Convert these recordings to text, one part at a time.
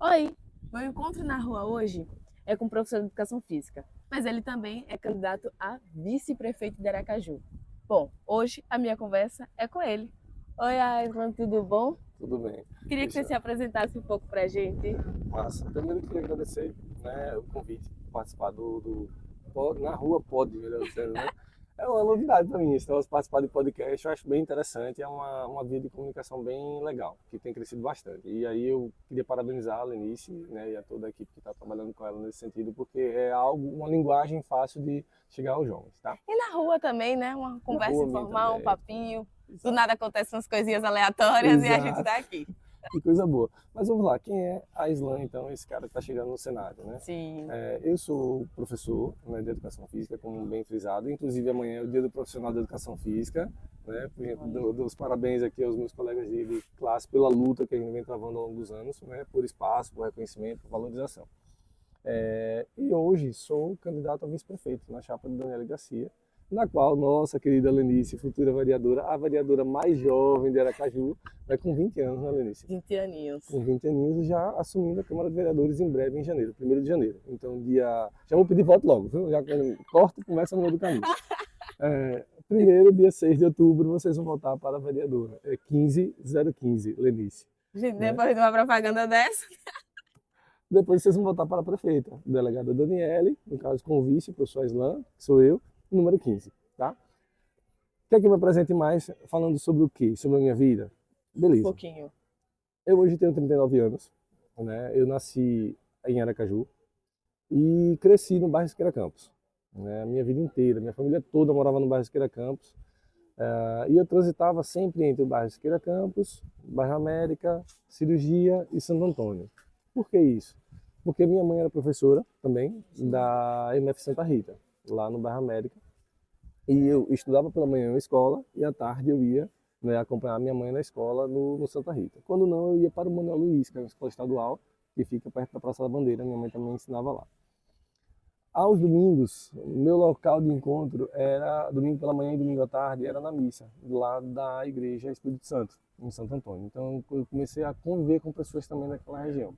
Oi, meu encontro na rua hoje é com o professor de Educação Física, mas ele também é candidato a vice-prefeito de Aracaju. Bom, hoje a minha conversa é com ele. Oi, Aislan, tudo bom? Tudo bem. Queria que você Deixa, se apresentasse um pouco pra gente. massa. Primeiro eu queria agradecer, né, o convite, participar na rua pode, melhor dizendo, né? É uma novidade para mim, esse negócio de participar de podcast, eu acho bem interessante, é uma via de comunicação bem legal, que tem crescido bastante. E aí eu queria parabenizar a Lenice, né, e a toda a equipe que está trabalhando com ela nesse sentido, porque é uma linguagem fácil de chegar aos jovens, tá? E na rua também, né? Uma Na conversa rua minha informal, um também. papinho. Do Exato. nada acontecem umas coisinhas aleatórias e a gente Exato. tá aqui. Que coisa boa. Mas vamos lá, quem é a Islan, então, esse cara que está chegando no cenário, né? Sim. Eu sou professor, né, de Educação Física, como bem frisado. Inclusive, amanhã é o Dia do Profissional de Educação Física. Né? Dou os parabéns aqui aos meus colegas de classe pela luta que a gente vem travando ao longo dos anos, né? Por espaço, por reconhecimento, por valorização. E hoje sou candidato a vice-prefeito na chapa de Daniela Garcia, na qual nossa querida Lenice, futura vereadora, a vereadora mais jovem de Aracaju, vai com 20 anos, né, Lenice? 20 aninhos. Com 20 aninhos, já assumindo a Câmara de Vereadores em breve, em janeiro, 1º de janeiro. Então, já vou pedir voto logo, viu? Já corto, começa no meio do caminho. Primeiro, dia 6 de outubro, vocês vão votar para a vereadora. É 15015, Lenice. Gente, Né? depois de uma propaganda dessa. Depois vocês vão votar para a prefeita, delegada Daniele, no caso com o vice, professor Islan, que sou eu, número 15, tá? Quer que eu me apresente mais falando sobre o quê? Sobre a minha vida? Um Beleza. pouquinho. Eu hoje tenho 39 anos, né? Eu nasci em Aracaju e cresci no bairro Siqueira Campos. Né? A minha vida inteira, minha família toda morava no bairro Siqueira Campos. E eu transitava sempre entre o bairro Siqueira Campos, bairro América, Cirurgia e Santo Antônio. Por que isso? Porque minha mãe era professora também da MF Santa Rita, lá no bairro América. E eu estudava pela manhã na escola e à tarde eu ia, né, acompanhar minha mãe na escola no Santa Rita. Quando não, eu ia para o Manuel Luiz, que é uma escola estadual, que fica perto da Praça da Bandeira. Minha mãe também ensinava lá. Aos domingos, meu local de encontro era domingo pela manhã e domingo à tarde, era na missa, lá da Igreja Espírito Santo, em Santo Antônio. Então eu comecei a conviver com pessoas também daquela região.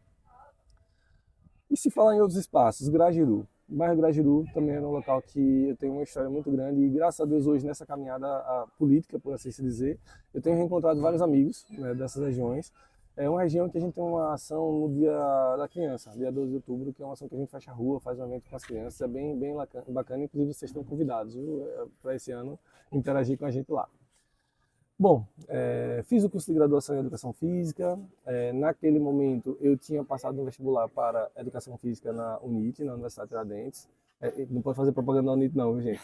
E se falar em outros espaços, Grajiru. O bairro Grajiru também era um local que eu tenho uma história muito grande e graças a Deus hoje nessa caminhada política, por assim se dizer, eu tenho reencontrado vários amigos, né, dessas regiões. É uma região que a gente tem uma ação no Dia da Criança, dia 12 de outubro, que é uma ação que a gente fecha a rua, faz um evento com as crianças, é bem bacana, inclusive vocês estão convidados para esse ano interagir com a gente lá. Bom, fiz o curso de graduação em Educação Física. Naquele momento, eu tinha passado no vestibular para Educação Física na UNIT, na Universidade Tiradentes. Não pode fazer propaganda da UNIT não, viu, gente?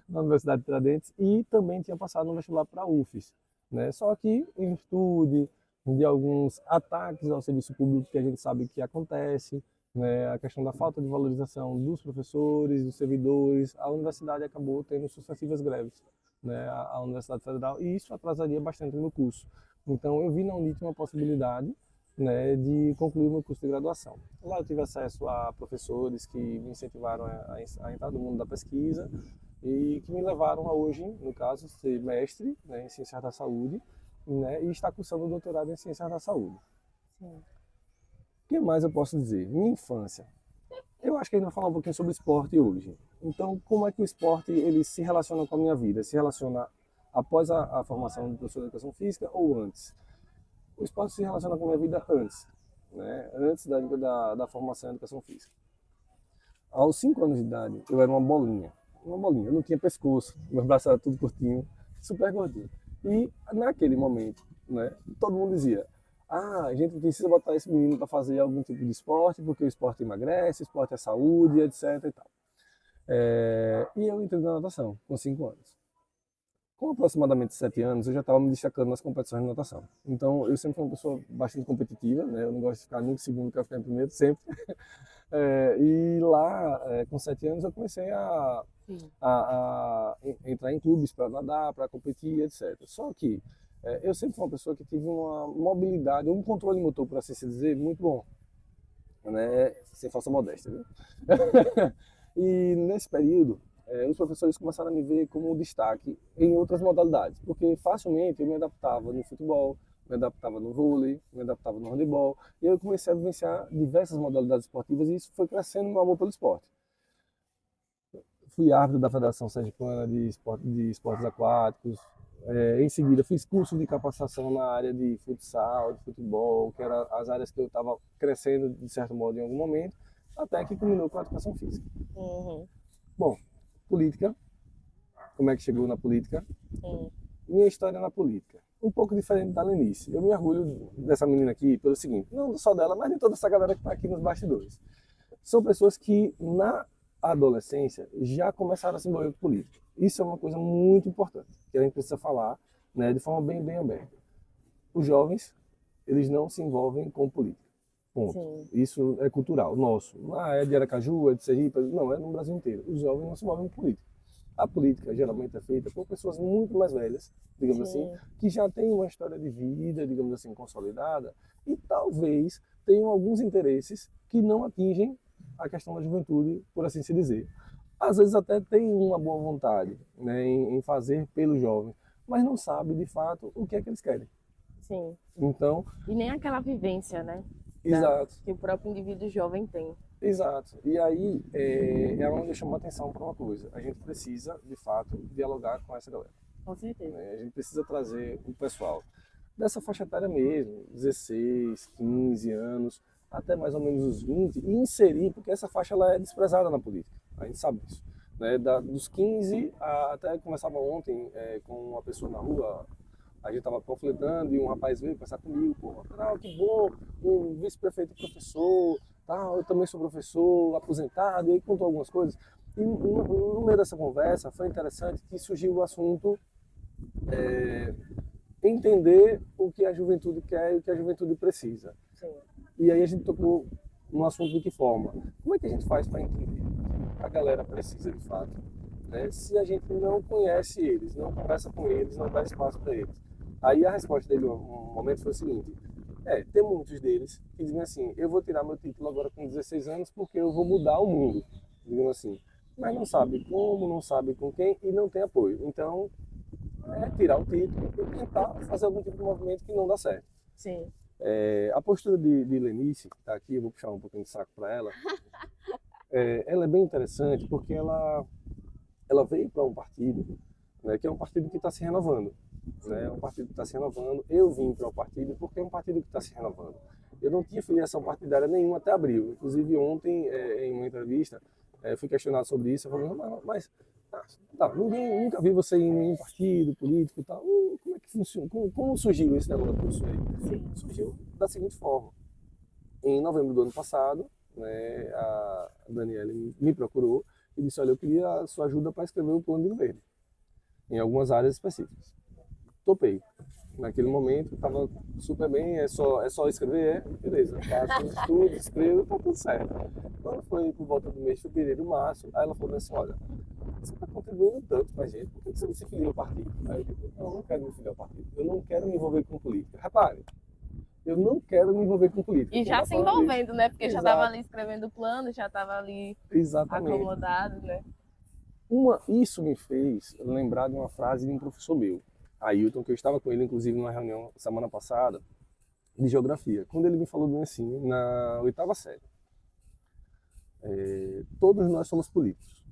Na Universidade Tiradentes. E também tinha passado no vestibular para a UFES. Né? Só que, em virtude de alguns ataques ao serviço público que a gente sabe que acontece, né? A questão da falta de valorização dos professores, dos servidores, a universidade acabou tendo sucessivas greves, né, a Universidade Federal, e isso atrasaria bastante o meu curso. Então eu vi na UNIT uma possibilidade, né, de concluir o meu curso de graduação. Lá eu tive acesso a professores que me incentivaram a entrar no mundo da pesquisa e que me levaram a hoje, no caso, ser mestre, né, em Ciências da Saúde, né, e estar cursando o doutorado em Ciências da Saúde. Sim. O que mais eu posso dizer? Minha infância. Eu acho que a gente vai falar um pouquinho sobre esporte hoje. Então, como é que o esporte ele se relaciona com a minha vida? Se relaciona após a formação do professor de educação física ou antes? O esporte se relaciona com a minha vida antes, né? Antes da formação em educação física. Aos 5 anos de idade, eu era uma bolinha. Uma bolinha. Eu não tinha pescoço, meus braços eram tudo curtinho, super gordinho. E naquele momento, né, todo mundo dizia: a gente precisa botar esse menino para fazer algum tipo de esporte, porque o esporte emagrece, o esporte é saúde, etc. E tal. E eu entrei na natação com 5 anos. Com aproximadamente 7 anos, eu já estava me destacando nas competições de natação. Então, eu sempre fui uma pessoa bastante competitiva, né? Eu não gosto de ficar nunca em segundo, quero ficar em primeiro, sempre. E lá, com 7 anos, eu comecei a entrar em clubes para nadar, para competir, etc. Só que eu sempre fui uma pessoa que tive uma mobilidade, um controle motor, por assim se dizer, muito bom, né? Sem falsa modéstia, viu? E nesse período, os professores começaram a me ver como um destaque em outras modalidades, porque facilmente eu me adaptava no futebol, me adaptava no vôlei, me adaptava no handebol, e aí eu comecei a vivenciar diversas modalidades esportivas e isso foi crescendo meu amor pelo esporte. Fui árbitro da Federação Sergipana de Esportes Aquáticos. Em seguida, fiz curso de capacitação na área de futsal, de futebol, que eram as áreas que eu estava crescendo, de certo modo, em algum momento, até que culminou com a educação física. Uhum. Bom, política. Como é que chegou na política? Minha história na política. Um pouco diferente da Lenice. Eu me orgulho dessa menina aqui pelo seguinte, não só dela, mas de toda essa galera que está aqui nos bastidores. São pessoas que, na adolescência, já começaram a se envolver com política. Isso é uma coisa muito importante, que a gente precisa falar, né, de forma bem aberta. Os jovens, eles não se envolvem com política. Ponto. Sim. Isso é cultural, nosso. É de Aracaju, é de Sergipe, não, é no Brasil inteiro. Os jovens não se envolvem com política. A política geralmente é feita por pessoas muito mais velhas, digamos Sim. assim, que já têm uma história de vida, digamos assim, consolidada e talvez tenham alguns interesses que não atingem a questão da juventude, por assim se dizer. Às vezes até tem uma boa vontade, né, em fazer pelos jovens, mas não sabe de fato o que é que eles querem. Sim. Então, E nem aquela vivência, né? exato. Que o próprio indivíduo jovem tem. Exato. E aí é onde eu chamo a atenção para uma coisa. A gente precisa, de fato, dialogar com essa galera. Com certeza. A gente precisa trazer o pessoal dessa faixa etária mesmo, 16, 15 anos, até mais ou menos os 20, e inserir, porque essa faixa ela é desprezada na política. A gente sabe disso. Né? Dos 15 até começava ontem com uma pessoa na rua, a gente estava panfletando e um rapaz veio conversar comigo, pô, que bom, um vice-prefeito professor, tal, eu também sou professor, aposentado, e aí contou algumas coisas. E no meio dessa conversa foi interessante que surgiu o assunto entender o que a juventude quer e o que a juventude precisa. Sim. E aí a gente tocou no assunto de que forma? Como é que a gente faz para entender o que a galera precisa de fato? Né? Se a gente não conhece eles, não conversa com eles, não dá espaço para eles. Aí a resposta dele um momento foi o seguinte, tem muitos deles que dizem assim, eu vou tirar meu título agora com 16 anos porque eu vou mudar o mundo, digamos assim. Mas não sabe como, não sabe com quem e não tem apoio. Então, tirar o título e tentar fazer algum tipo de movimento que não dá certo. Sim. A postura de Lenice, que está aqui, eu vou puxar um pouquinho de saco para ela, ela é bem interessante porque ela veio para um partido, né, que é um partido que está se renovando. Né, é um partido que está se renovando. Eu vim para o partido porque é um partido que está se renovando. Eu não tinha filiação partidária nenhuma até abril. Inclusive ontem, em uma entrevista, fui questionado sobre isso. Eu falei, mas ninguém nunca vi você em nenhum partido político e tal. Como é que funciona? Como surgiu esse negócio aí? Sim. Surgiu da seguinte forma. Em novembro do ano passado, né, a Daniela me procurou e disse, olha, eu queria a sua ajuda para escrever o plano de governo, em algumas áreas específicas. Topei. Naquele momento, estava super bem, é só escrever, beleza. Faço os estudos, escrevo, tá tudo certo. Quando foi por volta do mês de fevereiro, março, aí ela falou assim, olha, você está contribuindo tanto com a gente, por que você não se filia ao partido? Aí eu digo, não quero me filiar ao partido, eu não quero me envolver com política. Repare, eu não quero me envolver com política. E já se envolvendo, né? Porque já Exato. estava ali escrevendo o plano, já estava ali acomodado, né? Isso me fez lembrar de uma frase de um professor meu, Ailton, que eu estava com ele, inclusive, numa reunião semana passada, de geografia. Quando ele me falou bem assim, na 8ª série, todos nós somos políticos.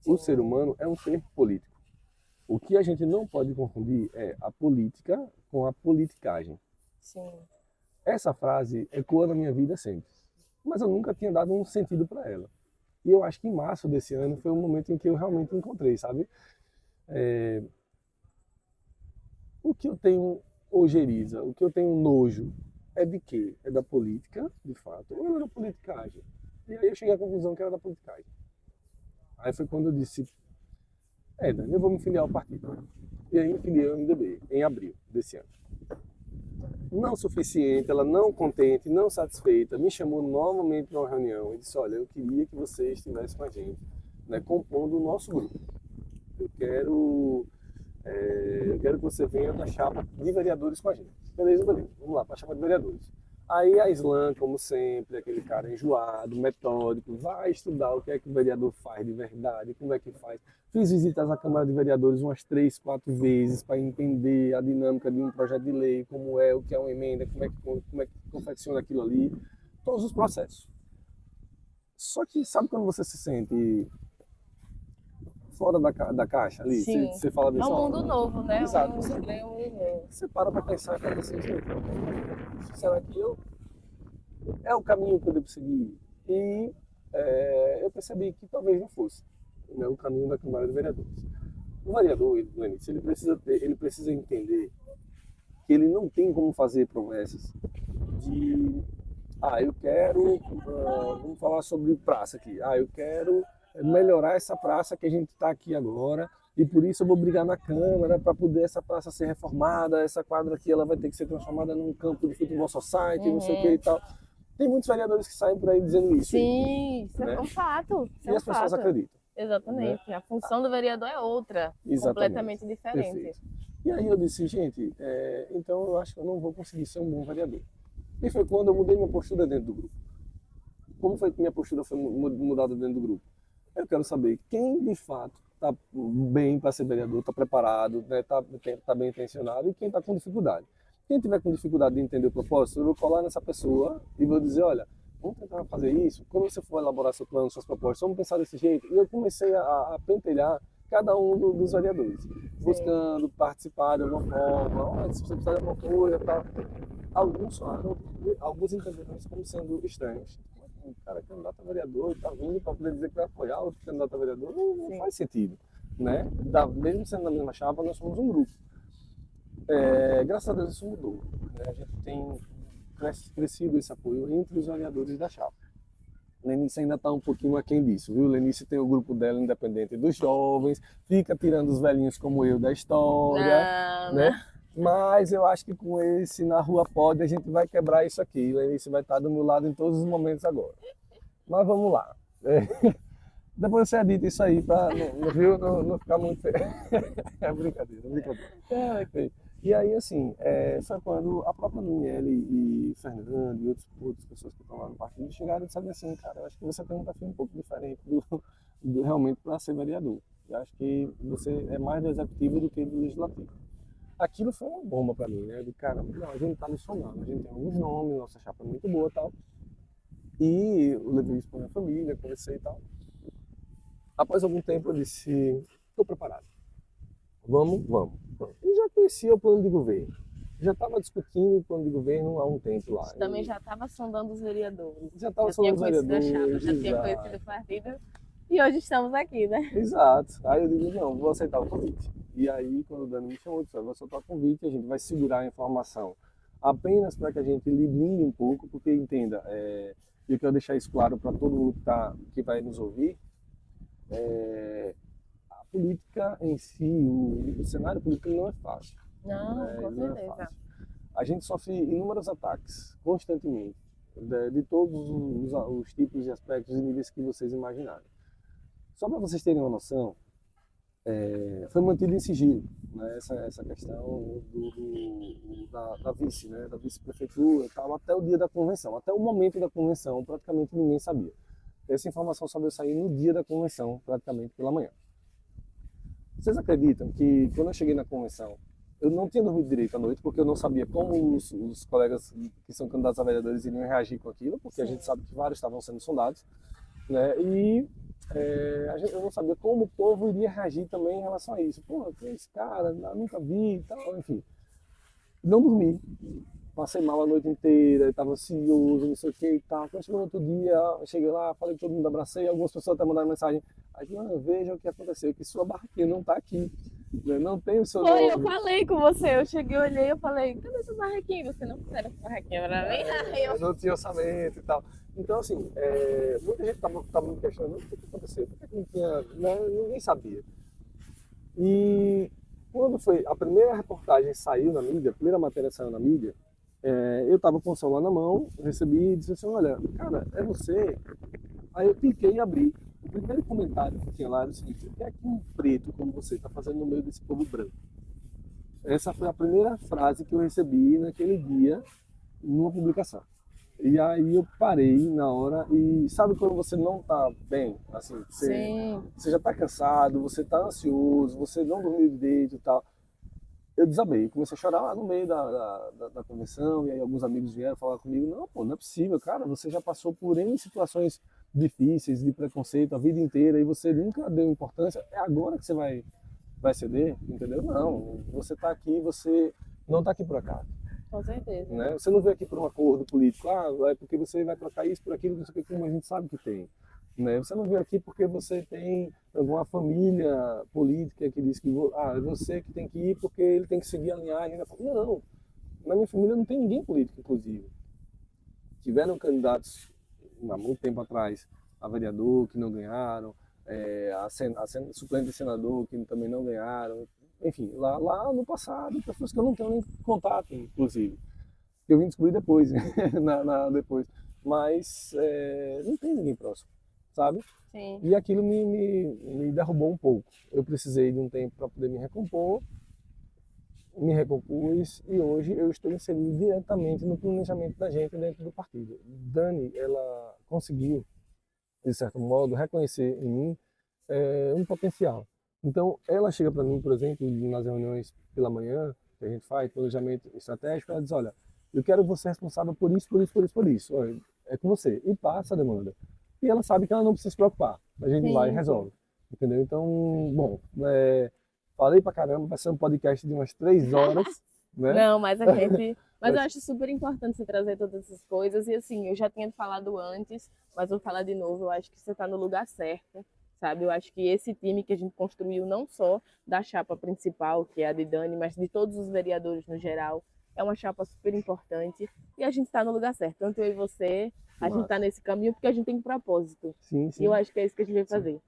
Sim. O ser humano é um ser político. O que a gente não pode confundir é a política com a politicagem. Sim. Essa frase ecoa na minha vida sempre, mas eu nunca tinha dado um sentido para ela. E eu acho que em março desse ano foi o momento em que eu realmente encontrei, sabe? O que eu tenho ojeriza, o que eu tenho nojo é de quê? É da política, de fato, ou é da politicagem? E aí eu cheguei à conclusão que era da politicagem. Aí foi quando eu disse, Dani, eu vou me filiar ao partido. E aí me filiei ao MDB, em abril desse ano. Não suficiente, ela não contente, não satisfeita, me chamou novamente para uma reunião e disse, olha, eu queria que você estivesse com a gente, né, compondo o nosso grupo. Eu quero que você venha na chapa de vereadores com a gente. Beleza, vamos lá, para a chapa de vereadores. Aí a Islã, como sempre, aquele cara enjoado, metódico, vai estudar o que é que o vereador faz de verdade, como é que faz. Fiz visitas à Câmara de Vereadores umas 3, 4 vezes para entender a dinâmica de um projeto de lei, como é, o que é uma emenda, como é que confecciona aquilo ali, todos os processos. Só que sabe quando você se sente fora da caixa ali? Sim. Você fala É disso, um mundo novo, né? Exato. Um mundo estranho, um mundo novo. Você para para pensar e fala assim, gente, será que é o caminho que eu devo seguir? E eu percebi que talvez não fosse, né, o caminho da Câmara de Vereadores. O vereador, Lenice, ele precisa entender que ele não tem como fazer promessas de, eu quero, vamos falar sobre praça aqui, eu quero melhorar essa praça que a gente está aqui agora, e por isso eu vou brigar na Câmara para poder essa praça ser reformada, essa quadra aqui ela vai ter que ser transformada num campo de futebol society, não sei o que e tal. Tem muitos vereadores que saem por aí dizendo isso. Sim, isso né? é um fato. E as pessoas acreditam. Exatamente. A função do vereador é outra, completamente diferente. Perfeito. E aí eu disse, gente, então eu acho que eu não vou conseguir ser um bom vereador. E foi quando eu mudei minha postura dentro do grupo. Como foi que minha postura foi mudada dentro do grupo? Eu quero saber quem de fato está bem para ser vereador, está preparado, está bem intencionado, e quem está com dificuldade. Quem tiver com dificuldade de entender o propósito, eu vou colar nessa pessoa e vou dizer, olha, vamos tentar fazer isso. Quando você for elaborar seu plano, suas propostas, vamos pensar desse jeito. E eu comecei a pentelhar cada um dos vereadores, buscando participar de alguma forma, se você precisar de alguma coisa, tal. Alguns entenderam isso como sendo estranhos. Um cara candidato a vereador e está vindo para poder dizer que vai apoiar outro candidato a vereador, não faz sentido. Né? Mesmo sendo na mesma chapa, nós somos um grupo. Graças a Deus isso mudou. Né? A gente tem crescido esse apoio entre os vereadores da chapa. Lenice ainda está um pouquinho aquém disso, viu? Lenice tem o grupo dela independente dos jovens, fica tirando os velhinhos como eu da história, né? Mas eu acho que com esse Na Rua Pode a gente vai quebrar isso aqui. Lenice vai estar do meu lado em todos os momentos agora. Mas vamos lá. Depois você edita isso aí para não ficar muito feio. É brincadeira. E aí, assim, foi quando a própria Daniele e Fernando e outras pessoas que estão lá no partido chegaram e disseram assim, cara, eu acho que você tem um perfil um pouco diferente realmente para ser vereador. Eu acho que você é mais do executivo do que do legislativo. Aquilo foi uma bomba para mim, né? De cara, não, a gente está no somando, a gente tem alguns nomes, nossa chapa é muito boa e tal. E eu levei isso para minha família, conversei e tal. Após algum tempo eu disse, estou preparado. Vamos. E já conhecia o plano de governo. Já estava discutindo o plano de governo há um tempo lá. Você também já estava sondando os vereadores. Já estava sondando os vereadores. Já tinha conhecido o partido. E hoje estamos aqui, né? Exato. Aí eu digo, não, vou aceitar o convite. E aí, quando o Dani me chamou, eu disse, vou soltar o convite, a gente vai segurar a informação apenas para que a gente lhe blinde um pouco, porque entenda, e eu quero deixar isso claro para todo mundo que vai nos ouvir, a política em si, o cenário político não é fácil. Não, com certeza. A gente sofre inúmeros ataques, constantemente, de todos os tipos e aspectos e níveis que vocês imaginarem. Só para vocês terem uma noção, foi mantido em sigilo, né, essa questão da vice, né, da vice-prefeitura e tal, até o dia da convenção. Até o momento da convenção, praticamente ninguém sabia. Essa informação só veio sair no dia da convenção, praticamente pela manhã. Vocês acreditam que quando eu cheguei na convenção, eu não tinha dormido direito à noite, porque eu não sabia como os colegas que são candidatos a vereadores iriam reagir com aquilo, porque a gente sabe que vários estavam sendo sondados, né, e eu não sabia como o povo iria reagir também em relação a isso. Pô, que é esse cara, nunca vi e tal, enfim. Não dormi. Passei mal a noite inteira, estava ansioso, não sei o que e tal. Quando chegou no outro dia, eu cheguei lá, falei com todo mundo, abracei, algumas pessoas até mandaram mensagem. Aí, mano, veja o que aconteceu, que sua barraquinha não está aqui. Né? Não tem o seu nome. Eu falei com você, eu cheguei, olhei, eu falei, cadê essa barraquinha? Você não fizeram essa barraquinha pra mim? Eu não tinha orçamento e tal. Então, assim, muita gente estava me questionando o que aconteceu, por que não tinha, né? Ninguém sabia. E quando foi a primeira reportagem saiu na mídia, a primeira matéria saiu na mídia, eu estava com o celular na mão, recebi e disse assim, olha, cara, é você? Aí eu cliquei e abri. O primeiro comentário que tinha lá era o seguinte, o que é que um preto como você está fazendo no meio desse povo branco? Essa foi a primeira frase que eu recebi naquele dia, numa publicação. E aí eu parei na hora e sabe quando você não tá bem, assim, Sim, você já tá cansado, você tá ansioso, você não dormiu direito e tal. Eu desabei, comecei a chorar lá no meio da convenção, e aí alguns amigos vieram falar comigo, não, pô, não é possível, cara, você já passou por N situações difíceis, de preconceito a vida inteira, e você nunca deu importância, é agora que você vai ceder, entendeu? Não, você tá aqui, você não tá aqui por acaso. com certeza. Né? Você não veio aqui por um acordo político, é porque você vai trocar isso por aquilo, não sei o que, como a gente sabe que tem. Né? Você não veio aqui porque você tem alguma família política que diz que é você que tem que ir porque ele tem que seguir a linhagem da família. Não, na minha família não tem ninguém político, inclusive. Tiveram candidatos há muito tempo atrás a vereador que não ganharam, a suplente de senador que também não ganharam. Enfim, lá no passado, pessoas que eu não tenho nem contato, inclusive que eu vim descobrir depois, depois. Mas não tem ninguém próximo, sabe? Sim. E aquilo me derrubou um pouco. Eu precisei de um tempo para poder me recompor, me recompus e hoje eu estou inserido diretamente no planejamento da gente dentro do partido. Dani, ela conseguiu, de certo modo, reconhecer em mim um potencial. Então, ela chega para mim, por exemplo, nas reuniões pela manhã, que a gente faz, planejamento estratégico, ela diz, olha, eu quero você responsável por isso, por isso, por isso, por isso. Olha, é com você. E passa a demanda. E ela sabe que ela não precisa se preocupar. A gente vai e Sim, sim. resolve. Entendeu? Então, bom, falei pra caramba, vai ser um podcast de umas 3 horas, né? Não, mas a gente. Mas eu acho super importante você trazer todas essas coisas. E assim, eu já tinha falado antes, mas vou falar de novo. Eu acho que você está no lugar certo, sabe? Eu acho que esse time que a gente construiu, não só da chapa principal, que é a de Dani, mas de todos os vereadores no geral, é uma chapa super importante. E a gente está no lugar certo. Tanto eu e você, a gente está Massa. nesse caminho porque a gente tem um propósito. Sim, E eu sim, acho que é isso que a gente vai sim, fazer.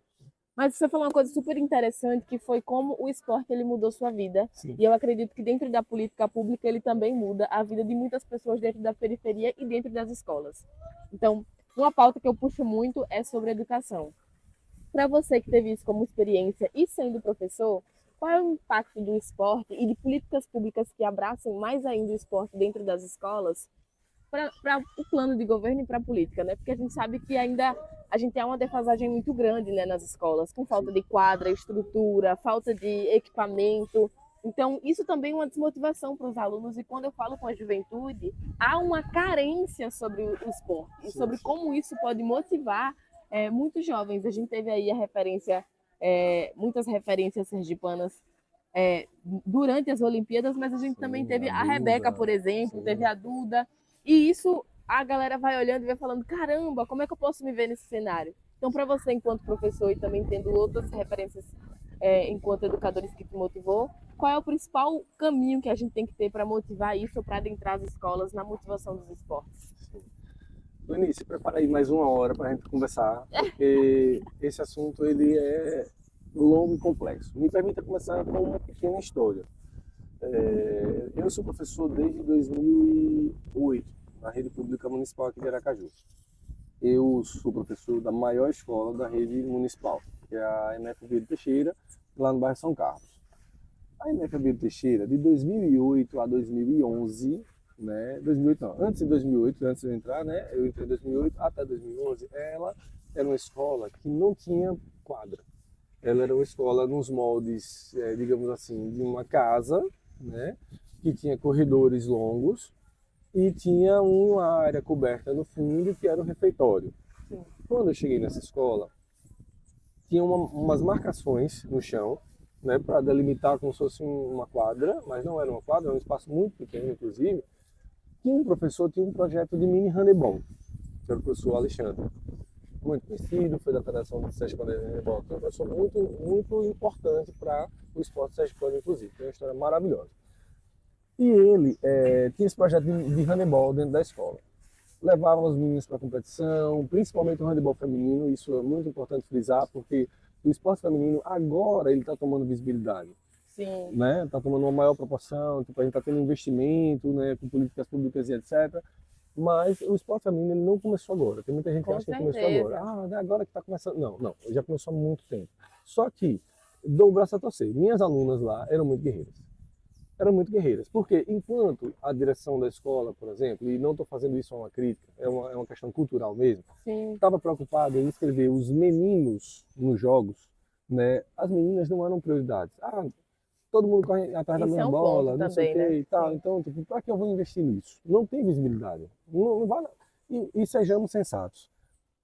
Mas você falou uma coisa super interessante, que foi como o esporte ele mudou sua vida. sim. E eu acredito que dentro da política pública ele também muda a vida de muitas pessoas dentro da periferia e dentro das escolas. Então, uma pauta que eu puxo muito é sobre educação. Para você que teve isso como experiência e sendo professor, qual é o impacto do esporte e de políticas públicas que abracem mais ainda o esporte dentro das escolas para o plano de governo e para a política, né? Porque a gente sabe que ainda a gente tem uma defasagem muito grande, né, nas escolas, com falta de quadra, estrutura, falta de equipamento. Então, isso também é uma desmotivação para os alunos. E quando eu falo com a juventude, há uma carência sobre o esporte e Sim, sobre sim. como isso pode motivar muitos jovens. A gente teve aí a referência, muitas referências sergipanas durante as Olimpíadas, mas a gente também Sim, teve a a Rebeca, Duda, por exemplo, teve sim. a Duda, e isso a galera vai olhando e vai falando: caramba, como é que eu posso me ver nesse cenário? Então, para você, enquanto professor e também tendo outras referências enquanto educadores que te motivou, qual é o principal caminho que a gente tem que ter para motivar isso, para adentrar as escolas na motivação dos esportes? Sim. Lenice, prepara aí mais 1 hora para a gente conversar, porque esse assunto ele é longo e complexo. Me permita começar com uma pequena história. Eu sou professor desde 2008 na rede pública municipal aqui de Aracaju. Eu sou professor da maior escola da rede municipal, que é a MFB de Teixeira, lá no bairro São Carlos. A MFB de Teixeira, de 2008 a 2011, né, 2008 não, antes de 2008, antes de eu entrar, né, eu entrei em 2008 até 2011, ela era uma escola que não tinha quadra. Ela era uma escola nos moldes, digamos assim, de uma casa, né, que tinha corredores longos e tinha uma área coberta no fundo que era o refeitório. Quando eu cheguei nessa escola, tinha umas marcações no chão, né, para delimitar como se fosse uma quadra, mas não era uma quadra, era um espaço muito pequeno, inclusive. Que um professor tinha um projeto de mini handebol, que era o professor Alexandre. Muito conhecido, foi da federação do Sérgio Handebol, que é um professor muito, muito importante para o esporte sergipano, inclusive. Tem uma história maravilhosa. E ele tinha esse projeto de handebol dentro da escola. Levava os meninos para a competição, principalmente o handebol feminino, isso é muito importante frisar, porque o esporte feminino agora ele está tomando visibilidade, Sim, né? Está tomando uma maior proporção, tipo, a gente está tendo investimento, né, com políticas públicas e etc. Mas o esporte feminino ele não começou agora. Tem muita gente que com acha que começou agora. certeza. Ah, é agora que está começando. Não, não, já começou há muito tempo. Só que dou o braço a torcer. Minhas alunas lá eram muito guerreiras. eram muito guerreiras. Porque enquanto a direção da escola, por exemplo, e não estou fazendo isso a uma crítica, é uma questão cultural mesmo, Sim. estava preocupada em escrever os meninos nos jogos, né? As meninas não eram prioridades. Ah, todo mundo corre atrás da Isso minha é um bola, ponto não sei o também, que né? e tal. Sim. Então, tipo, para que eu vou investir nisso? Não tem visibilidade. Não vai. E sejamos sensatos.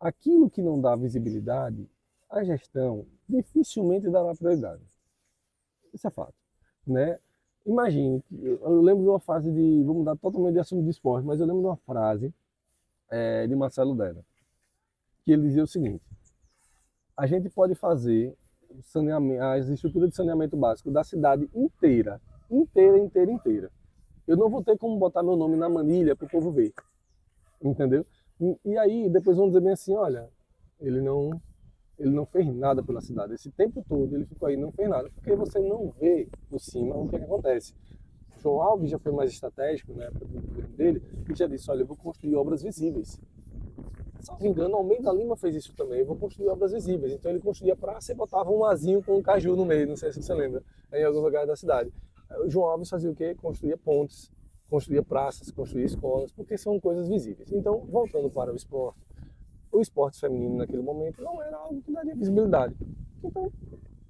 Aquilo que não dá visibilidade, a gestão dificilmente dará prioridade. Isso é fato, né? Imagine, eu lembro de uma frase de, vou mudar totalmente de assunto de esporte, mas eu lembro de uma frase de Marcelo Della, que ele dizia o seguinte: a gente pode fazer as estruturas de saneamento básico da cidade inteira, inteira, inteira, inteira. Eu não vou ter como botar meu nome na manilha para o povo ver, entendeu? E aí depois vão dizer bem assim, olha, ele não, ele não fez nada pela cidade. Esse tempo todo ele ficou aí e não fez nada, porque você não vê por cima o que acontece. João Alves já foi mais estratégico na época do governo dele e já disse, olha, eu vou construir obras visíveis. Se não me engano, Almeida Lima fez isso também, eu vou construir obras visíveis. Então ele construía praça e botava um azinho com um caju no meio, não sei se você lembra, em algum lugar da cidade. O João Alves fazia o quê? Construía pontes, construía praças, construía escolas, porque são coisas visíveis. Então, voltando para o esporte feminino naquele momento não era algo que daria visibilidade. Então,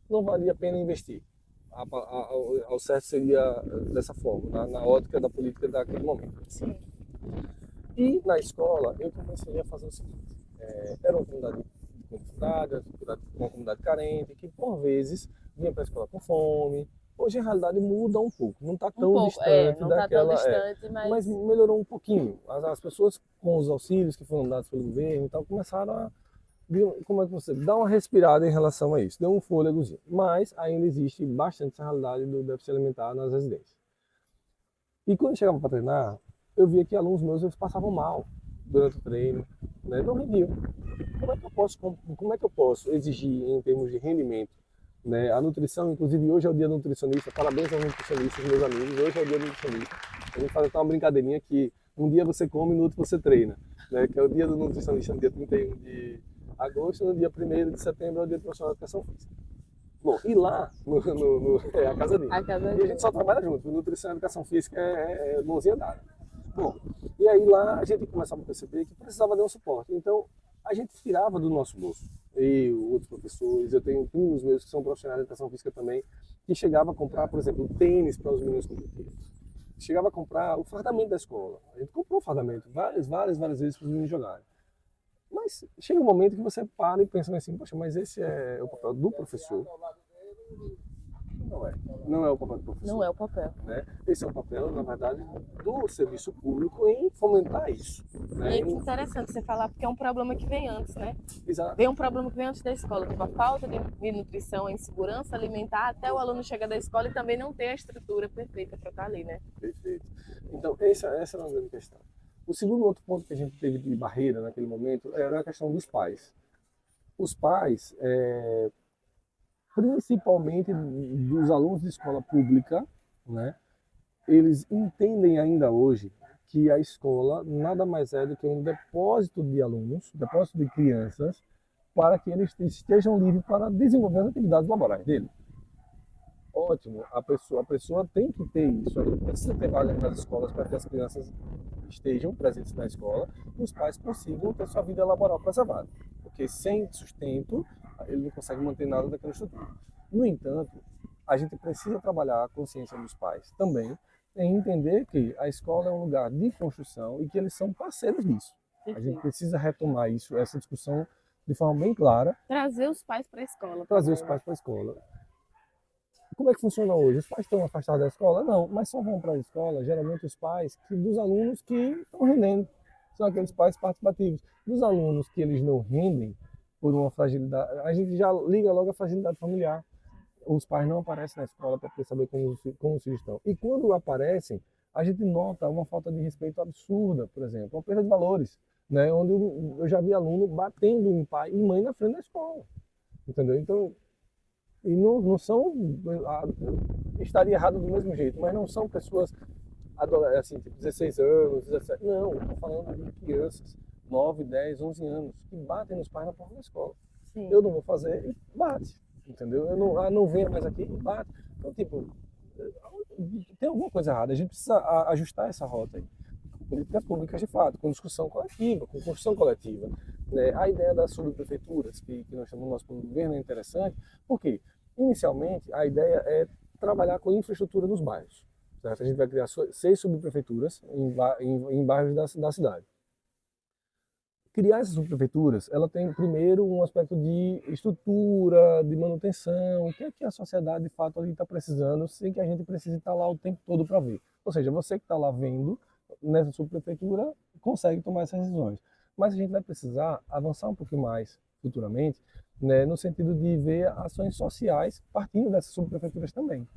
não valia a pena investir. Ao certo seria dessa forma, na ótica da política daquele momento. Sim. E na escola eu comecei a fazer o seguinte: era uma comunidade confundada, uma comunidade carente, que por vezes vinha para a escola com fome. Hoje a realidade muda um pouco, não está tão distante não está tão daquela. distante, Mas melhorou um pouquinho. As pessoas com os auxílios que foram dados pelo governo e tal começaram a. Como é que você dá uma respirada em relação a isso? Deu um fôlegozinho. Mas ainda existe bastante essa realidade do déficit alimentar nas residências. E quando eu chegava para treinar, eu via que alunos meus eles passavam mal durante o treino, né? Não rendiam. Como é que eu posso exigir em termos de rendimento, né? A nutrição, inclusive hoje é o dia do nutricionista, parabéns aos nutricionistas, meus amigos, hoje é o dia do nutricionista. A gente faz até uma brincadeirinha que um dia você come e no outro você treina, né? Que é o dia do nutricionista, no dia 31 de agosto, no dia 1º de setembro é o dia do profissional de educação física. Bom, e lá, é a casa dele. A casa E a gente só trabalha junto, nutrição e educação física é mãozinha dada. Bom, e aí lá a gente começava a perceber que precisava de um suporte. Então, a gente tirava do nosso bolso. Eu, outros professores, eu tenho primos meus que são profissionais de educação física também, que chegava a comprar, por exemplo, tênis para os meninos competirem. Chegava a comprar o fardamento da escola. A gente comprou o fardamento várias vezes para os meninos jogarem. Mas chega um momento que você para e pensa assim, poxa, mas esse é o papel do professor? Não é. Não é o papel do professor. Não é o papel. Né? Esse é o papel, na verdade, do serviço público em fomentar isso. Né? E é interessante você falar, porque é um problema que vem antes, né? Exato. Vem um problema que vem antes da escola, tipo a falta de nutrição, a insegurança alimentar, até o aluno chegar da escola e também não ter a estrutura perfeita para estar ali, né? Perfeito. Então, essa é uma grande questão. O segundo outro ponto que a gente teve de barreira naquele momento era a questão dos pais. Os pais, principalmente dos alunos de escola pública, né, eles entendem ainda hoje que a escola nada mais é do que um depósito de alunos, depósito de crianças, para que eles estejam livres para desenvolver as atividades laborais dele. Ótimo, a pessoa tem que ter isso, aí precisa ter vaga nas escolas para que as crianças estejam presentes na escola e os pais consigam ter sua vida laboral preservada. Porque sem sustento, ele não consegue manter nada daquela estrutura. No entanto, a gente precisa trabalhar a consciência dos pais também em entender que a escola é um lugar de construção e que eles são parceiros disso. A gente precisa retomar isso, essa discussão de forma bem clara. Trazer os pais para a escola. Trazer os pais para a escola. Como é que funciona hoje? Os pais estão afastados da escola? Não, mas só vão para a escola, geralmente os pais dos alunos que estão rendendo. São aqueles pais participativos. Dos alunos que eles não rendem por uma fragilidade, a gente já liga logo a fragilidade familiar. Os pais não aparecem na escola para saber como os filhos estão. E quando aparecem, a gente nota uma falta de respeito absurda, por exemplo, uma perda de valores, né? Onde eu já vi aluno batendo em pai e mãe na frente da escola. Entendeu? Então, e não são, estaria errado do mesmo jeito, mas não são pessoas assim, tipo 16 anos, 17, não, estou falando de crianças, 9, 10, 11 anos, que batem nos pais na porta da escola. Sim. Eu não vou fazer e bate, entendeu? Eu não venho mais aqui e bate. Então, tipo, tem alguma coisa errada, a gente precisa ajustar essa rota aí. Com políticas públicas de fato, com discussão coletiva, com construção coletiva. Né? A ideia das subprefeituras, que nós temos no nosso governo, é interessante, porque, inicialmente, a ideia é trabalhar com infraestrutura nos bairros. Certo? A gente vai criar 6 subprefeituras em bairros da cidade. Criar essas subprefeituras, ela tem primeiro um aspecto de estrutura, de manutenção, o que é que a sociedade de fato ali está precisando, sem que a gente precise estar lá o tempo todo para ver. Ou seja, você que está lá vendo, nessa subprefeitura, consegue tomar essas decisões. Mas a gente vai precisar avançar um pouquinho mais futuramente, né, no sentido de ver ações sociais partindo dessas subprefeituras também.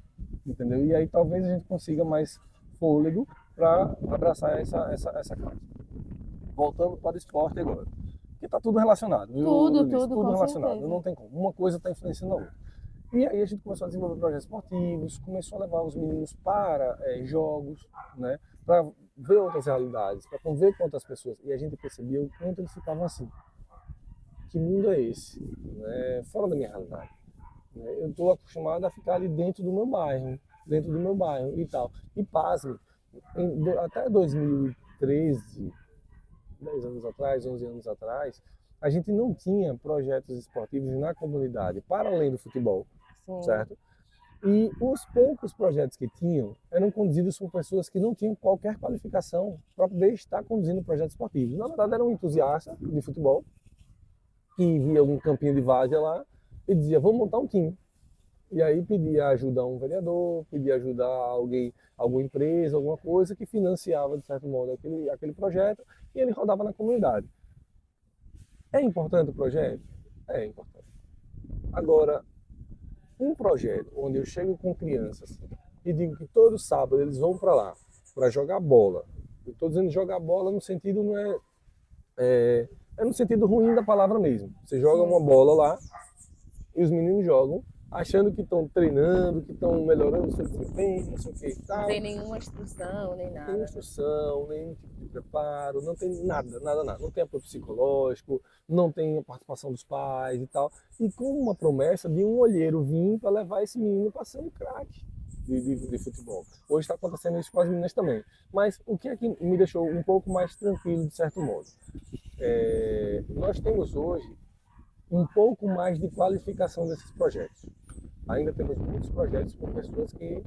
Entendeu? E aí talvez a gente consiga mais fôlego para abraçar essa causa. Voltando para o esporte agora. Porque está tudo relacionado, viu? Tudo, Tudo com relacionado. certeza. Não tem como. Uma coisa está influenciando a outra. E aí a gente começou a desenvolver projetos esportivos, começou a levar os meninos para jogos, né? Para ver outras realidades, para conviver com outras pessoas. E a gente percebia o quanto eles ficavam assim. Que mundo é esse? Né? Fora da minha realidade. Né? Eu estou acostumado a ficar ali dentro do meu bairro e tal. E pasme, até 2013, 10 anos atrás, 11 anos atrás, a gente não tinha projetos esportivos na comunidade, para além do futebol, Sim. certo? E os poucos projetos que tinham eram conduzidos por pessoas que não tinham qualquer qualificação para poder estar conduzindo projetos esportivos. Na verdade, eram entusiastas de futebol, que via algum campinho de várzea lá e dizia, vamos montar um time. E aí pedia ajuda a um vereador, pedia ajuda a alguém, alguma empresa, alguma coisa que financiava, de certo modo, aquele projeto e ele rodava na comunidade. É importante o projeto? É importante. Agora, um projeto onde eu chego com crianças e digo que todo sábado eles vão para lá para jogar bola. Eu estou dizendo jogar bola no sentido não é no sentido ruim da palavra mesmo. Você joga uma bola lá e os meninos jogam achando que estão treinando, que estão melhorando o seu desempenho, não sei o que e tal. Não tem nenhuma instrução, nem nada. Não tem instrução, nenhum tipo de preparo, não tem nada. Não tem apoio psicológico, não tem a participação dos pais e tal. E com uma promessa de um olheiro vir para levar esse menino para ser um craque de futebol. Hoje está acontecendo isso com as meninas também. Mas o que é que me deixou um pouco mais tranquilo, de certo modo? Nós temos hoje um pouco mais de qualificação desses projetos. Ainda temos muitos projetos com pessoas que,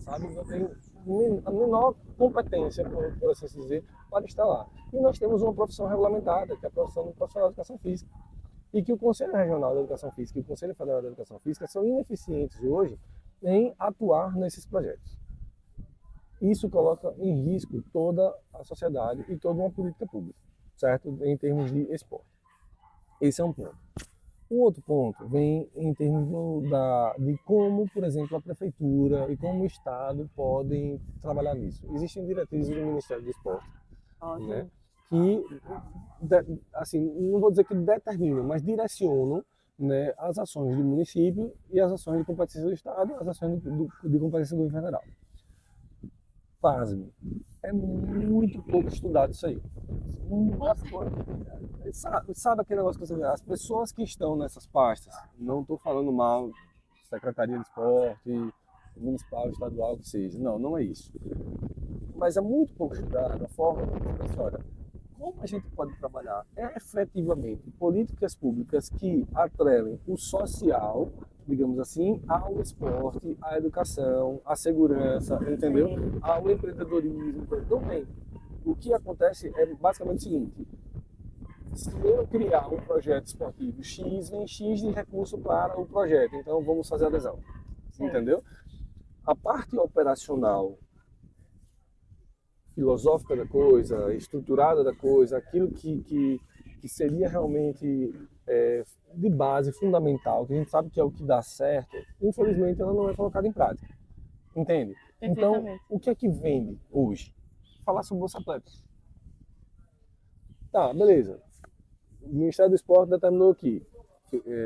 sabe, não têm a menor competência, por assim dizer, para estar lá. E nós temos uma profissão regulamentada, que é a profissão do profissional de educação física. E que o Conselho Regional de Educação Física e o Conselho Federal de Educação Física são ineficientes hoje em atuar nesses projetos. Isso coloca em risco toda a sociedade e toda uma política pública, certo? Em termos de esporte. Esse é um ponto. O outro ponto vem em termos de como, por exemplo, a prefeitura e como o Estado podem trabalhar nisso. Existem diretrizes do Ministério do Esporte, né, que, assim, não vou dizer que determinam, mas direcionam, né, as ações do município e as ações de competência do Estado, as ações de competência do governo federal. Pasme, é muito pouco estudado isso aí. Sabe aquele negócio que você vê? As pessoas que estão nessas pastas, não estou falando mal, Secretaria de Esporte, municipal, estadual, que seja. Não, não é isso. Mas é muito pouco estudado a forma como olha, como a gente pode trabalhar efetivamente políticas públicas que atrelem o social, digamos assim, ao esporte, à educação, à segurança, entendeu? Ao empreendedorismo. Então, bem, o que acontece é basicamente o seguinte: se eu criar um projeto esportivo X, vem X de recurso para o projeto, então vamos fazer adesão. Entendeu? A parte operacional, filosófica da coisa, estruturada da coisa, aquilo que seria realmente de base, fundamental, que a gente sabe que é o que dá certo, infelizmente ela não é colocada em prática. Entende? Então, o que é que vende hoje? Falar sobre Bolsa Atleta. Tá, beleza. O Ministério do Esporte determinou que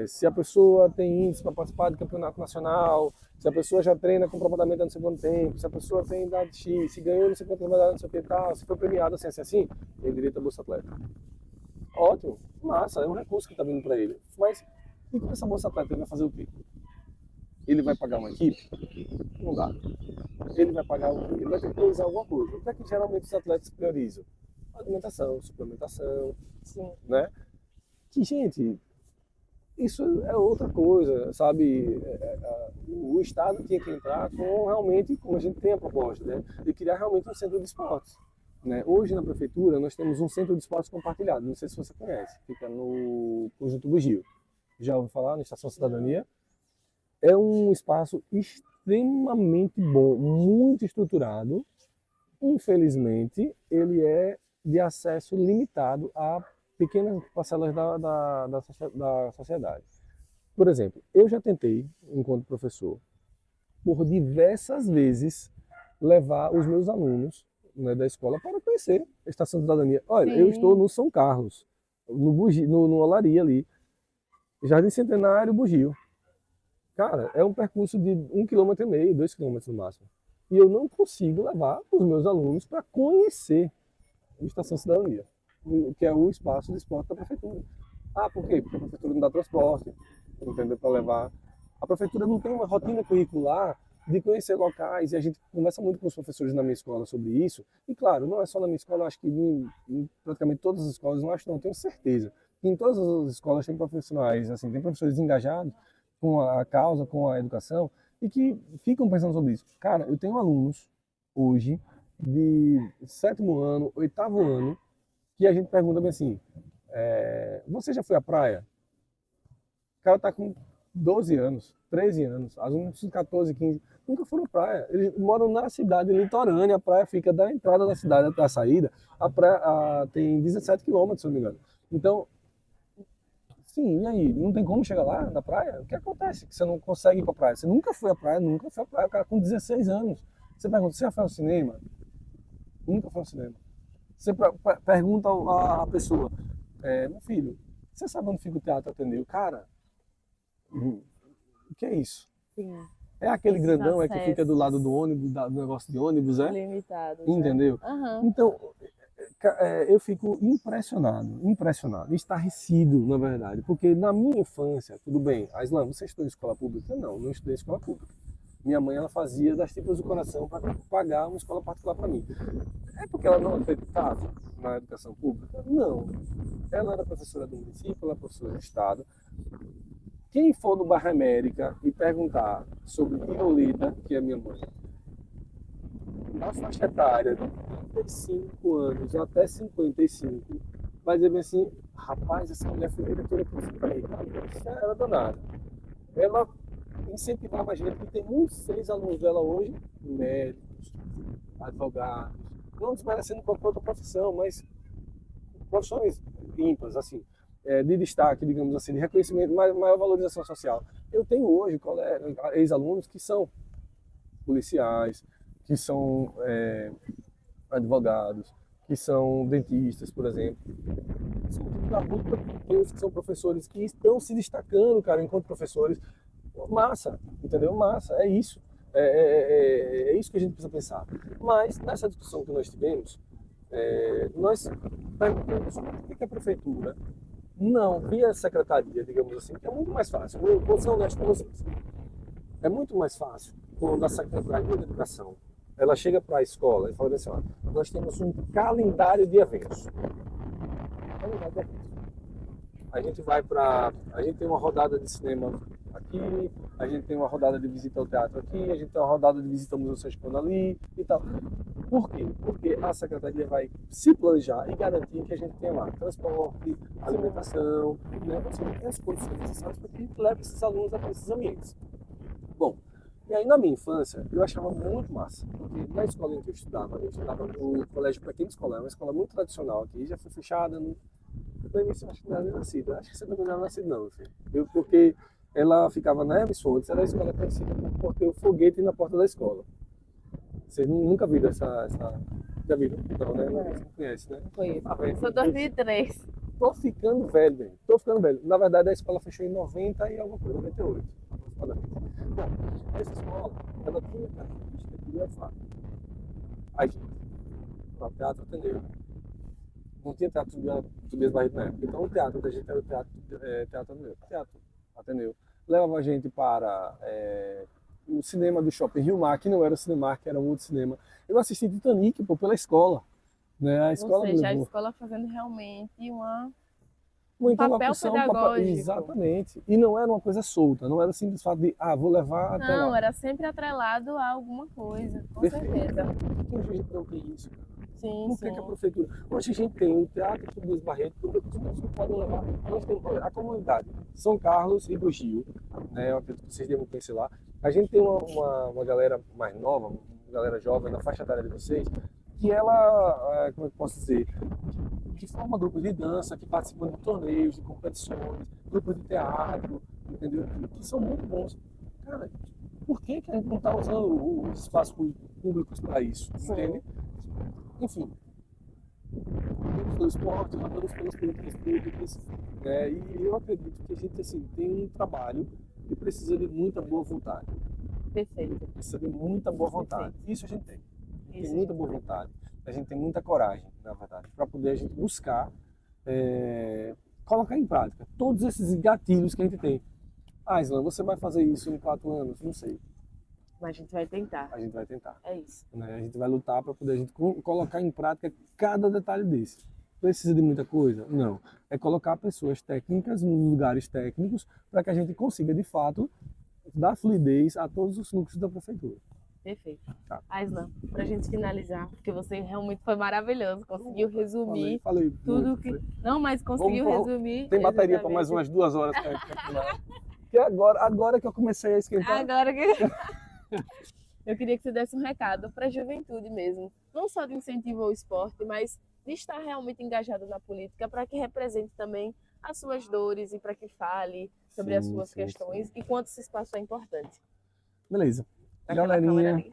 se a pessoa tem índice para participar do campeonato nacional, se a pessoa já treina com comportamento no segundo tempo, se a pessoa tem idade X, se ganhou não sei quantas medalhas, não sei o que tal, se foi premiado assim, tem direito a Bolsa Atleta. Ótimo, massa, é um recurso que está vindo para ele. Mas e com essa Bolsa Atleta ele vai fazer o quê? Ele vai pagar uma equipe? Não dá. Ele vai pagar o quê? Ele vai ter que priorizar alguma coisa. O que é que geralmente os atletas priorizam? Alimentação, suplementação, Sim. né? Que, gente, isso é outra coisa, sabe? O Estado tinha que entrar com realmente, como a gente tem a proposta, né? De criar realmente um centro de esportes. Né? Hoje na prefeitura nós temos um centro de esportes compartilhado, não sei se você conhece, fica no Conjunto Bugio. Já ouviu falar na Estação Cidadania? É um espaço extremamente bom, muito estruturado. Infelizmente, ele é de acesso limitado a pequenas parcelas da sociedade. Por exemplo, eu já tentei, enquanto professor, por diversas vezes, levar os meus alunos, né, da escola para conhecer a Estação de Cidadania. Olha, eu estou Sim. no São Carlos, no, Bugio, no Olaria ali, Jardim Centenário, Bugio. Cara, é um percurso de 1,5 km, 2 km no máximo. E eu não consigo levar os meus alunos para conhecer a Estação Cidadania, que é o espaço de esporte da prefeitura. Ah, por quê? Porque a prefeitura não dá transporte, entendeu? Para levar. A prefeitura não tem uma rotina curricular de conhecer locais, e a gente conversa muito com os professores na minha escola sobre isso. E claro, não é só na minha escola, acho que em praticamente todas as escolas, não acho não, tenho certeza. Em todas as escolas tem profissionais, assim, tem professores engajados com a causa, com a educação, e que ficam pensando sobre isso. Cara, eu tenho alunos hoje de sétimo ano, oitavo ano, que a gente pergunta bem assim, você já foi à praia? O cara tá com 12 anos, 13 anos, alunos de 14, 15, nunca foram à praia. Eles moram na cidade litorânea, a praia fica da entrada da cidade até a saída, a praia tem 17 quilômetros, se não me engano. Então, sim, e aí? Não tem como chegar lá na praia? O que acontece? Que você não consegue ir pra praia. Você nunca foi à praia, nunca foi à praia. O cara com 16 anos. Você pergunta, você já foi ao cinema? Nunca foi ao cinema. Você pergunta à pessoa, meu filho, você sabe onde fica o Teatro Ateneu? Cara, o que é isso? Sim. É aquele Esses grandão que fica do lado acessos do ônibus, do negócio de ônibus, é? limitados, né? Entendeu? Aham. Então, eu fico impressionado, estarrecido, na verdade, porque na minha infância, tudo bem, Aislan, você estudou em escola pública? Não, não estudei em escola pública. Minha mãe, ela fazia das tripas do coração para pagar uma escola particular para mim. É porque ela não acreditava na educação pública? Não. Ela era professora do município, ela era professora do estado. Quem for no Barra América e perguntar sobre Tirolita, que é minha mãe, na faixa etária de 35 anos até 55, vai dizer bem assim, rapaz, essa mulher foi diretora principal, isso era danada. Ela incentivava a gente, que tem muitos ex-alunos dela hoje, médicos, advogados, não desmerecendo qualquer outra profissão, mas profissões limpas, assim, de destaque, digamos assim, de reconhecimento, maior valorização social. Eu tenho hoje ex-alunos que são policiais, que são advogados, que são dentistas, por exemplo. São da puta, que são professores que estão se destacando, cara, enquanto professores. Massa, entendeu? Massa, é isso. É isso que a gente precisa pensar. Mas, nessa discussão que nós tivemos, nós perguntamos por que a prefeitura não via a secretaria, digamos assim, que é muito mais fácil. Vou ser honesto com vocês. É muito mais fácil quando a Secretaria de Educação ela chega para a escola e fala assim, ó, nós temos um calendário de eventos. Calendário de eventos. A gente vai para, a gente tem uma rodada de cinema aqui, a gente tem uma rodada de visita ao teatro aqui, a gente tem uma rodada de visita ao Museu Sexpano ali e tal. Por quê? Porque a secretaria vai se planejar e garantir que a gente tenha lá transporte, alimentação, né? Você tem as condições necessárias para que a gente leve esses alunos a esses ambientes. Bom, e aí na minha infância eu achava muito massa, porque na escola em que eu estudava no Colégio Pequeno Escolar, uma escola muito tradicional aqui, já foi fechada no início, acho que não era nem nascido, acho que você não era nascido não, filho. Porque ela ficava na Hermes Fontes, era a escola conhecida por ter o foguete na porta da escola. Vocês nunca viram essa... Já viram? Não, né? Não, Você não conhece, né? não conheço. Ah, velho, Sou 2003. tô ficando velho, velho. Tô ficando velho. Na verdade, a escola fechou em 90 e alguma coisa, 98, aproximadamente. Bom, essa escola, ela tinha característica de levar a gente para o Teatro Ateneu. Não tinha teatro Tobias Barreto na época. Então, o teatro da gente era o teatro Ateneu. Teatro Ateneu. levava a gente para o cinema do Shopping Rio Mar, que não era o Cinemark, era um outro cinema. Eu assisti Titanic, pô, pela escola, né? A Ou escola me seja, a levou. escola fazendo realmente Uma um papel interlocução, pedagógico. exatamente. E não era uma coisa solta, não era o simples fato de, vou levar até Não, lá. era sempre atrelado a alguma coisa, com Perfeito. certeza. Por que hoje a gente não tem isso? Sim, Por que sim. a prefeitura? Hoje a gente tem o Teatro Tobias Barreto, por que os pessoas não podem levar? A gente tem a comunidade São Carlos e Bugio, né? Eu acredito que vocês devem conhecer lá. A gente tem uma galera mais nova, uma galera jovem, na faixa etária de vocês, que ela, como é que eu posso dizer, que forma grupos de dança, que participam de torneios, de competições, grupos de teatro, entendeu? Que são muito bons. Cara, por que a gente não está usando os espaços públicos para isso? Sim. Entende? Enfim, lutamos pelo esporte, lutamos pelas políticas públicas, né? E eu acredito que a gente assim, tem um trabalho que precisa de muita boa vontade. Perfeito. Precisa de muita boa vontade. Isso a gente tem. A gente Isso tem muita boa vontade. A gente tem muita coragem, na verdade, para poder a gente buscar colocar em prática todos esses gatilhos que a gente tem. Islan, você vai fazer isso em 4 anos? Não sei. Mas a gente vai tentar. A gente vai tentar. É isso. Né? A gente vai lutar para poder a gente colocar em prática cada detalhe desse. Precisa de muita coisa? Não. É colocar pessoas técnicas nos lugares técnicos para que a gente consiga, de fato, dar fluidez a todos os fluxos da prefeitura. Perfeito. Tá. Aislan, pra gente finalizar, porque você realmente foi maravilhoso, conseguiu resumir Falei tudo muito, que. Não, mas conseguiu resumir. Tem bateria para mais umas 2 horas para continuar. Que agora que eu comecei a esquentar. Agora que. Eu queria que você desse um recado para a juventude mesmo, não só de incentivo ao esporte, mas de estar realmente engajado na política para que represente também as suas dores e para que fale sobre as suas questões e quanto esse espaço é importante. Beleza. Naquela câmera ali.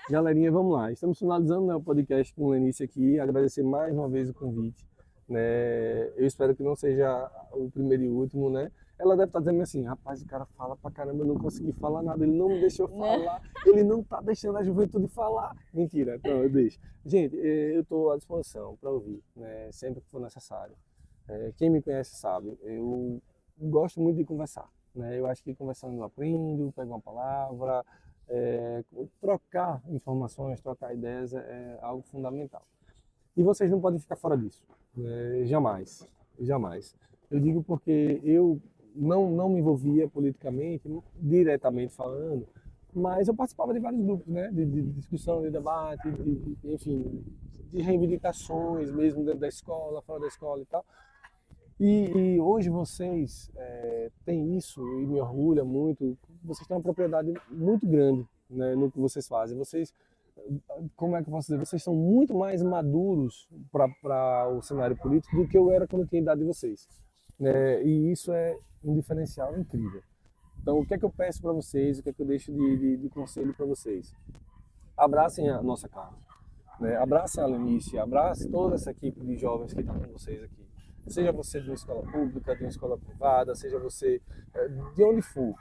Galerinha, vamos lá. Estamos finalizando, né, o podcast com Lenice aqui. Agradecer mais uma vez o convite. Né? Eu espero que não seja o primeiro e último, né? Ela deve estar dizendo assim, rapaz, o cara fala pra caramba, eu não consegui falar nada, ele não me deixou falar, ele não tá deixando a juventude falar. Mentira, então eu deixo. Gente, eu estou à disposição para ouvir, né? Sempre que for necessário. Quem me conhece sabe, eu gosto muito de conversar. Né? Eu acho que conversando eu aprendo, pego uma palavra, trocar informações, trocar ideias é algo fundamental. E vocês não podem ficar fora disso, jamais, jamais. Eu digo porque eu não me envolvia politicamente, diretamente falando, mas eu participava de vários grupos, né? De discussão, de debate, enfim, de reivindicações mesmo dentro da escola, fora da escola e tal. E hoje vocês têm isso e me orgulha muito, vocês têm uma propriedade muito grande, né, no que vocês fazem. Vocês, como é que eu posso dizer, vocês são muito mais maduros para o cenário político do que eu era quando eu tinha a idade de vocês. Né? E isso é um diferencial incrível. Então, o que é que eu peço para vocês, o que é que eu deixo de conselho para vocês? Abracem a nossa causa, né? Abracem a Lenice, abracem toda essa equipe de jovens que está com vocês aqui. Seja você de uma escola pública, de uma escola privada, seja você de onde for,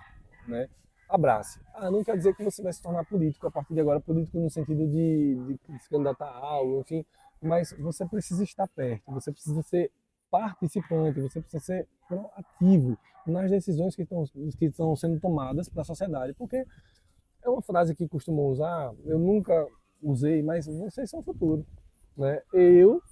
né? Abrace. Não quer dizer que você vai se tornar político a partir de agora, político no sentido de se candidatar a algo, enfim, mas você precisa estar perto, você precisa ser participante, você precisa ser proativo nas decisões que estão sendo tomadas para a sociedade, porque é uma frase que costumam usar, eu nunca usei, mas vocês são o futuro. Né? Eu,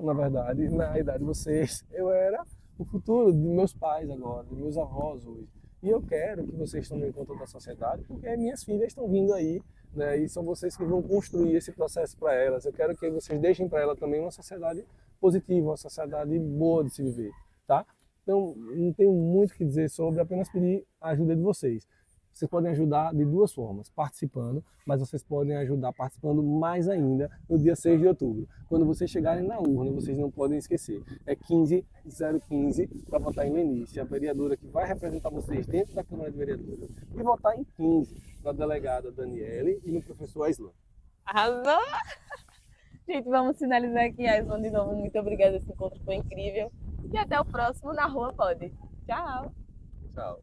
na verdade, na idade de vocês, eu era o futuro de meus pais agora, de meus avós hoje. E eu quero que vocês tomem conta da sociedade, porque minhas filhas estão vindo aí, né? E são vocês que vão construir esse processo para elas. Eu quero que vocês deixem para ela também uma sociedade positiva, uma sociedade boa de se viver, tá? Então, não tenho muito o que dizer sobre, apenas pedir a ajuda de vocês. Vocês podem ajudar de 2 formas, participando, mas vocês podem ajudar participando mais ainda no dia 6 de outubro. Quando vocês chegarem na urna, vocês não podem esquecer, é 15015 para votar em Lenice, a vereadora que vai representar vocês dentro da Câmara de Vereadores, e votar em 15 na delegada Daniele e no professor Aislan. Arrasou! Gente, vamos finalizar aqui, Aislan, de novo. Muito obrigada, esse encontro foi incrível. E até o próximo Na Rua Pode. Tchau! Tchau.